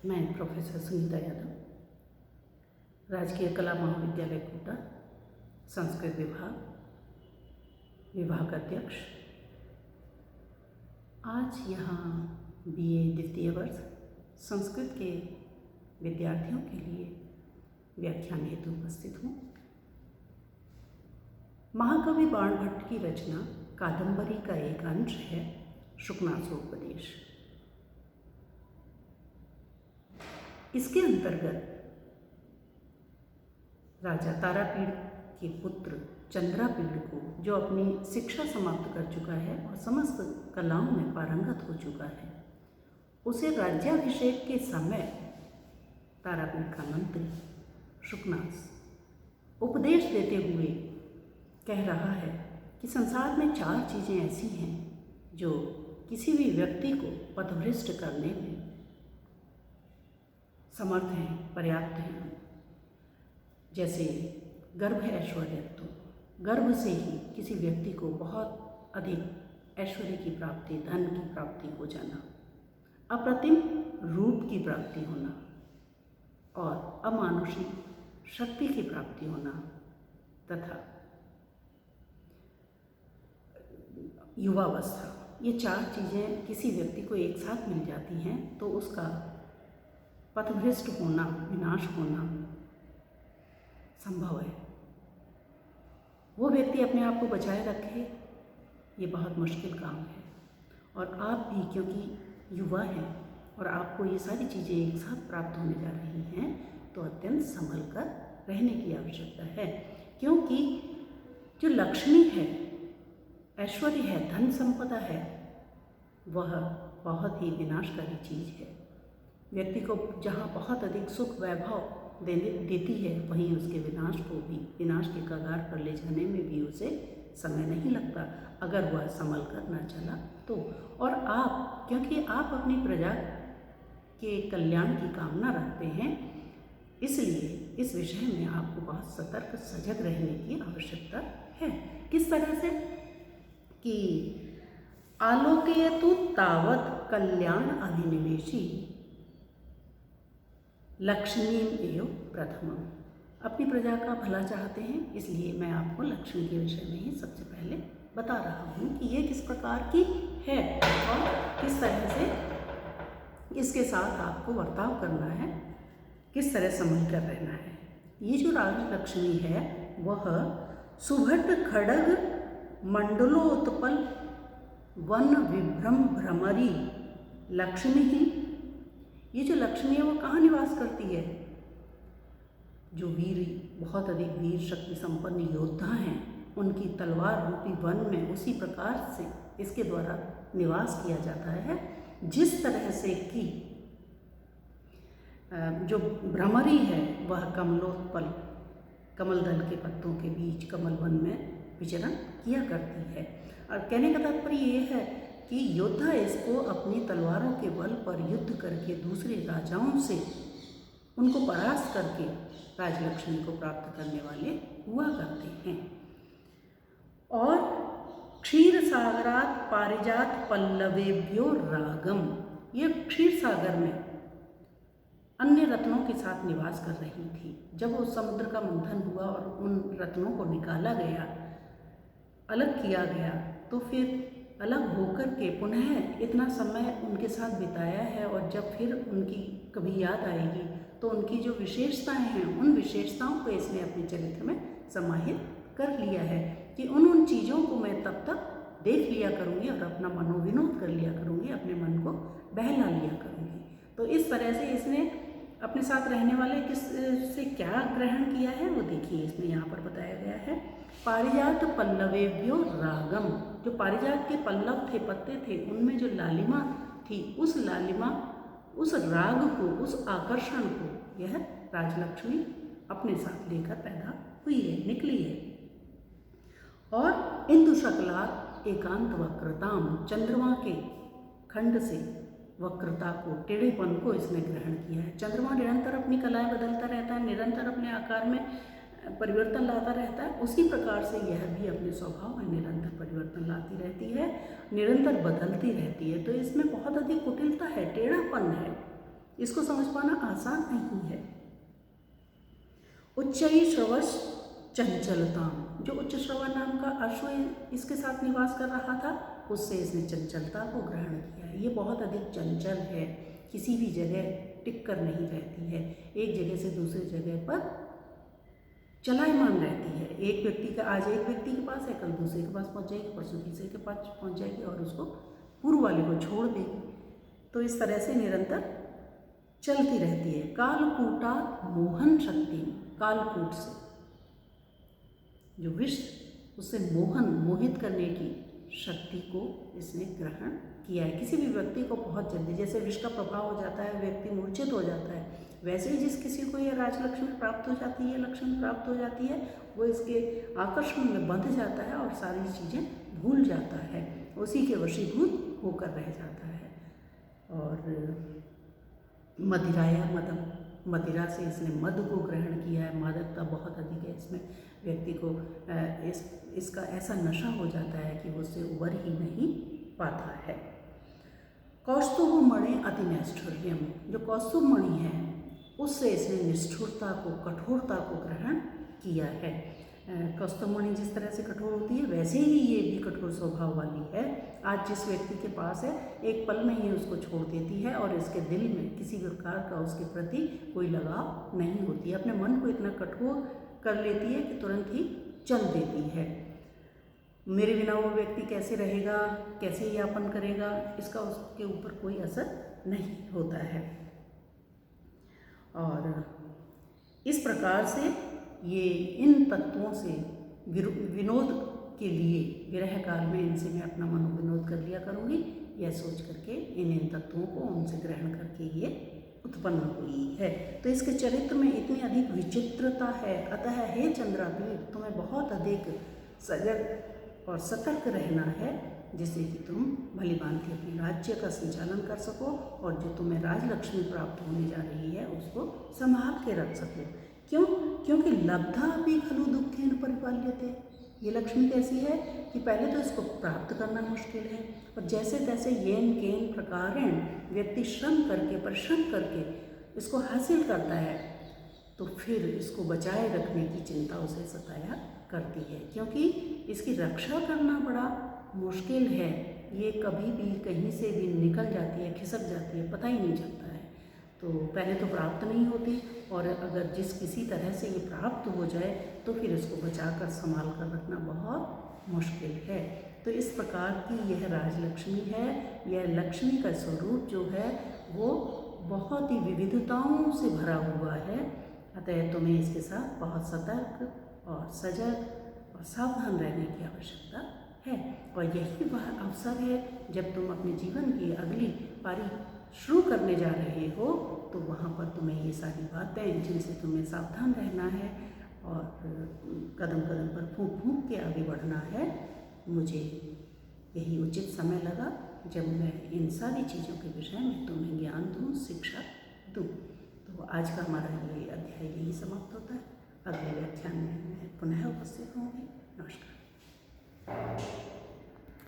मैं प्रोफेसर सुनीता यादव, राजकीय कला महाविद्यालय कोटा, संस्कृत विभाग अध्यक्ष। आज यहाँ बीए द्वितीय वर्ष संस्कृत के विद्यार्थियों के लिए व्याख्यान हेतु उपस्थित हूँ। महाकवि बाणभट्ट की रचना कादंबरी का एक अंश है शुकनासोपदेश। इसके अंतर्गत राजा तारापीड़ के पुत्र चंद्रापीड़ को, जो अपनी शिक्षा समाप्त कर चुका है और समस्त कलाओं में पारंगत हो चुका है, उसे राज्याभिषेक के समय तारापीड़ का मंत्री शुकनास उपदेश देते हुए कह रहा है कि संसार में 4 चीज़ें ऐसी हैं जो किसी भी व्यक्ति को पथभ्रष्ट करने में समर्थ हैं, पर्याप्त हैं। जैसे गर्भ ऐश्वर्य, तो गर्भ से ही किसी व्यक्ति को बहुत अधिक ऐश्वर्य की प्राप्ति, धन की प्राप्ति हो जाना, अप्रतिम रूप की प्राप्ति होना और अमानुषी शक्ति की प्राप्ति होना तथा युवावस्था, ये 4 चीज़ें किसी व्यक्ति को एक साथ मिल जाती हैं तो उसका पथभ्रष्ट होना, विनाश होना संभव है। वो व्यक्ति अपने आप को बचाए रखे, ये बहुत मुश्किल काम है। और आप भी, क्योंकि युवा हैं और आपको ये सारी चीज़ें एक साथ प्राप्त होने जा रही हैं, तो अत्यंत संभल कर रहने की आवश्यकता है। क्योंकि जो लक्ष्मी है, ऐश्वर्य है, धन संपदा है, वह बहुत ही विनाशकारी चीज़ है। व्यक्ति को जहाँ बहुत अधिक सुख वैभव देती है, वहीं उसके विनाश को भी, विनाश के कगार पर ले जाने में भी उसे समय नहीं लगता, अगर वह संभल कर न चला तो। और आप, क्योंकि आप अपनी प्रजा के कल्याण की कामना रखते हैं, इसलिए इस विषय में आपको बहुत सतर्क सजग रहने की आवश्यकता है। किस तरह से कि आलोकयतु तावत् कल्याण अभिनिवेशी लक्ष्मीम एव प्रथमम। अपनी प्रजा का भला चाहते हैं, इसलिए मैं आपको लक्ष्मी के विषय में ही सबसे पहले बता रहा हूँ कि ये किस प्रकार की है और किस तरह से इसके साथ आपको बर्ताव करना है, किस तरह संभल कर रहना है। ये जो राजलक्ष्मी है वह सुभट खड़ग मंडलोत्पल वन विभ्रम भ्रमरी लक्ष्मी ही। ये जो लक्ष्मी है वो कहाँ निवास करती है? जो वीर, बहुत अधिक वीर शक्ति संपन्न योद्धा हैं, उनकी तलवार रूपी वन में उसी प्रकार से इसके द्वारा निवास किया जाता है, जिस तरह से कि जो भ्रमरी है वह कमलोत्पल, कमल दल के पत्तों के बीच कमल वन में विचरण किया करती है। और कहने का तात्पर्य ये है कि योद्धा इसको अपनी तलवारों के बल पर युद्ध करके दूसरे राजाओं से उनको परास्त करके राजलक्ष्मी को प्राप्त करने वाले हुआ करते हैं। और क्षीर सागरात पारिजात पल्लवेभ्यो रागम, ये क्षीर सागर में अन्य रत्नों के साथ निवास कर रही थी। जब वो समुद्र का मंथन हुआ और उन रत्नों को निकाला गया, अलग किया गया, तो फिर अलग होकर के पुनः इतना समय उनके साथ बिताया है, और जब फिर उनकी कभी याद आएगी तो उनकी जो विशेषताएं हैं, उन विशेषताओं को इसने अपने चरित्र में समाहित कर लिया है कि उन चीज़ों को मैं तब तक देख लिया करूँगी और अपना मनोविनोद कर लिया करूँगी, अपने मन को बहला लिया करूँगी। तो इस तरह से इसने अपने साथ रहने वाले किस से क्या ग्रहण किया है वो देखिए इसमें यहाँ पर बताया गया है। पारिजात पल्लवेभ्यो रागम, जो पारिजात के पल्लव थे, पत्ते थे, उनमें जो लालिमा थी, उस लालिमा, उस राग को, उस आकर्षण को यह राजलक्ष्मी अपने साथ लेकर पैदा हुई है, निकली है। और इंदु शकला एकांत वक्रताम, चंद्रमा के खंड से वक्रता को, टेढ़ेपन को इसने ग्रहण किया है। चंद्रमा निरंतर अपनी कलाएं बदलता रहता है, निरंतर अपने आकार में परिवर्तन लाता रहता है, उसी प्रकार से यह भी अपने स्वभाव में निरंतर परिवर्तन लाती रहती है, निरंतर बदलती रहती है। तो इसमें बहुत अधिक कुटिलता है, टेढ़ापन है, इसको समझ पाना आसान नहीं है। उच्चई श्रवस चंचलताम, जो उच्च श्रवा नाम का अश्व इसके साथ निवास कर रहा था, उससे इसने चंचलता को ग्रहण किया। ये बहुत अधिक चंचल है, किसी भी जगह टिक कर नहीं रहती है, एक जगह से दूसरी जगह पर चलायमान रहती है। एक व्यक्ति का आज एक व्यक्ति के पास है, कल दूसरे के पास पहुंच जाएगी, परसों तीसरे के पास पहुंच जाएगी और उसको पूर्व वाले को छोड़ देगी। तो इस तरह से निरंतर चलती रहती है। कालकूटा मोहन शक्ति, कालकूट से जो विष, उससे मोहित करने की शक्ति को इसने ग्रहण किया है। किसी भी व्यक्ति को बहुत जल्दी, जैसे विष का प्रभाव हो जाता है, व्यक्ति मूर्छित हो जाता है, वैसे ही जिस किसी को यह राजलक्ष्मी प्राप्त हो जाती है, लक्ष्मी प्राप्त हो जाती है, वो इसके आकर्षण में बंध जाता है और सारी चीज़ें भूल जाता है, उसी के वशीभूत होकर रह जाता है। और मदिराया मदम, मदिरा से इसने मद को ग्रहण किया है। मादकता बहुत अधिक है इसमें, व्यक्ति को इसका ऐसा नशा हो जाता है कि वो उससे उबर ही नहीं पाता है। कौस्तुभ मणि अति नैष्ठुर्यम, जो कौस्तुभ मणि है उससे इसने निष्ठुरता को, कठोरता को ग्रहण किया है। कौस्तुभ मणि जिस तरह से कठोर होती है, वैसे ही ये भी कठोर स्वभाव वाली है। आज जिस व्यक्ति के पास है, एक पल में ही उसको छोड़ देती है और इसके दिल में किसी प्रकार का उसके प्रति कोई लगाव नहीं होती है। अपने मन को इतना कठोर कर लेती है कि तुरंत ही चल देती है। मेरे बिना वो व्यक्ति कैसे रहेगा, कैसे यापन करेगा, इसका उसके ऊपर कोई असर नहीं होता है। और इस प्रकार से ये इन तत्वों से विनोद के लिए विरह काल में इनसे मैं अपना मनोविनोद कर लिया करूँगी, यह सोच करके इन तत्वों को उनसे ग्रहण करके ये उत्पन्न हुई है। तो इसके चरित्र में इतनी अधिक विचित्रता है। अतः हे चंद्रापीठ, तुम्हें बहुत अधिक सजग और सतर्क रहना है, जिससे कि तुम भली भांति अपने राज्य का संचालन कर सको और जो तुम्हें राजलक्ष्मी प्राप्त होने जा रही है उसको संभाल के रख सको। क्यों? क्योंकि लब्धा भी खलु दुखेन परिपाल्यते। ये लक्ष्मी कैसी है कि पहले तो इसको प्राप्त करना मुश्किल है, और जैसे तैसे येन केन प्रकारेण व्यक्ति श्रम करके, परिश्रम करके इसको हासिल करता है, तो फिर इसको बचाए रखने की चिंता उसे सताया करती है, क्योंकि इसकी रक्षा करना बड़ा मुश्किल है। ये कभी भी कहीं से भी निकल जाती है, खिसक जाती है, पता ही नहीं चलता है। तो पहले तो प्राप्त नहीं होती, और अगर जिस किसी तरह से ये प्राप्त हो जाए तो फिर इसको बचाकर संभाल कर रखना बहुत मुश्किल है। तो इस प्रकार की यह राजलक्ष्मी है। यह लक्ष्मी का स्वरूप जो है वो बहुत ही विविधताओं से भरा हुआ है। अतः तुम्हें इसके साथ बहुत सतर्क और सजग और सावधान रहने की आवश्यकता है। और यही वह अवसर है जब तुम अपने जीवन की अगली पारी शुरू करने जा रहे हो, तो वहाँ पर तुम्हें ये सारी बातें जिनसे तुम्हें सावधान रहना है और कदम कदम पर फूंक फूंक के आगे बढ़ना है। मुझे यही उचित समय लगा जब मैं इन सारी चीज़ों के विषय में तुम्हें ज्ञान दूँ, शिक्षा दूँ। तो आज का हमारा ये अध्याय यही समाप्त होता है। अगले व्याख्यान में मैं पुनः उपस्थित होंगी। नमस्कार।